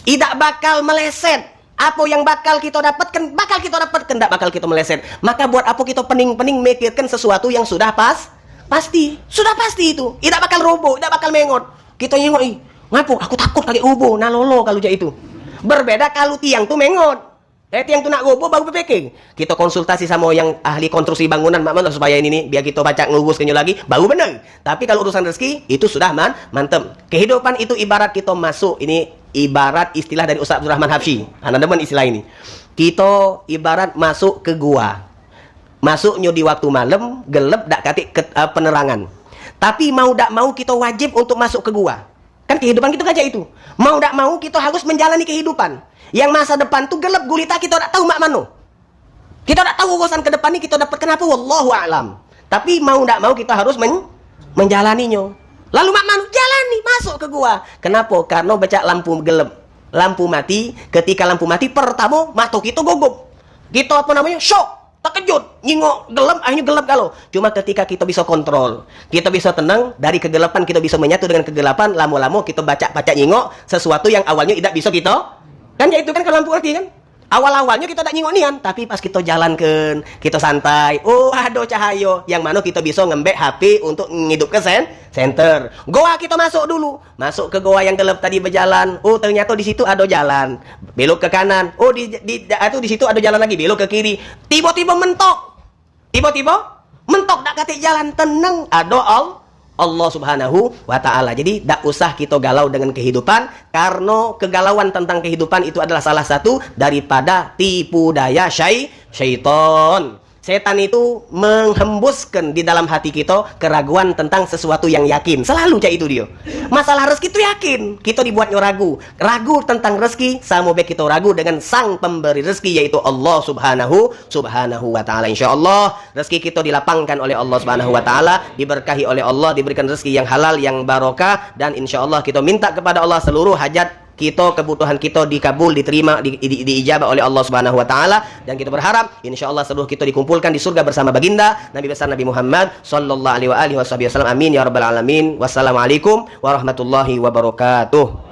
Tidak bakal meleset. Apa yang bakal kita dapatkan, tak bakal kita meleset. Maka buat apa kita pening-pening mikirkan sesuatu yang sudah pasti. Sudah pasti itu. Tidak bakal roboh, tidak bakal mengot. Kita nyengok, ngapo? Aku takut kaget roboh, nalolo kalau jak itu. Berbeda kalau tiang tu mengot. Tiang tu nak roboh baru berpikir. Kita konsultasi sama yang ahli konstruksi bangunan, mak supaya ini biar kita baca nguruskannya lagi, baru benar. Tapi kalau urusan rezeki, itu sudah mantap. Kehidupan itu ibarat kita masuk, ini ibarat istilah dari Ustaz Abdurrahman Habsyi. Anda demen istilah ini. Kita ibarat masuk ke gua. Masuknya di waktu malam, gelap dak katik penerangan. Tapi mau dak mau kita wajib untuk masuk ke gua. Kan kehidupan kita kayak itu. Mau dak mau kita harus menjalani kehidupan. Yang masa depan tuh gelap gulita, kita tak tahu mak mano. Kita tak tahu urusan ke depan ini kita dapat kenapa, wallahu a'lam. Tapi mau dak mau kita harus menjalaninya. Lalu mak mano jalani masuk ke gua. Kenapa? Karena baca lampu gelap, lampu mati. Ketika lampu mati pertama mata kita gugup. Kita shock, terkejut, nyingok gelap, akhirnya gelap galau. Cuma ketika kita bisa kontrol, kita bisa tenang dari kegelapan, kita bisa menyatu dengan kegelapan. Lama-lama kita baca nyingok sesuatu yang awalnya tidak bisa kita. Kan ya itu kan kalau lampu mati kan. Awal-awalnya kita tak nyingok nian, tapi pas kita jalankan, kita santai, ada cahaya yang mana kita bisa ngembek HP untuk ngidup ke center. Goa kita masuk dulu, masuk ke goa yang gelap tadi berjalan. Ternyata di situ ada jalan, belok ke kanan. Di situ ada jalan lagi, belok ke kiri. Tiba-tiba mentok, tak katik jalan, tenang, ada Allah Subhanahu wa ta'ala. Jadi tak usah kita galau dengan kehidupan, karena kegalauan tentang kehidupan itu adalah salah satu daripada tipu daya syaitan. Setan itu menghembuskan di dalam hati kita keraguan tentang sesuatu yang yakin. Selalu cak itu dia. Masalah rezeki itu yakin, kita dibuatnya ragu. Ragu tentang rezeki, sama baik kita ragu dengan sang pemberi rezeki, yaitu Allah Subhanahu wa ta'ala. InsyaAllah rezeki kita dilapangkan oleh Allah Subhanahu wa ta'ala, diberkahi oleh Allah, diberikan rezeki yang halal, yang barokah. Dan insyaAllah kita minta kepada Allah seluruh hajat kita, kebutuhan kita dikabul, diterima, diijabah oleh Allah Subhanahu wa ta'ala. Dan kita berharap insyaallah seluruh kita dikumpulkan di surga bersama baginda Nabi besar Nabi Muhammad sallallahu alaihi wasallam. Amin ya rabbal alamin. Wassalamualaikum warahmatullahi wabarakatuh.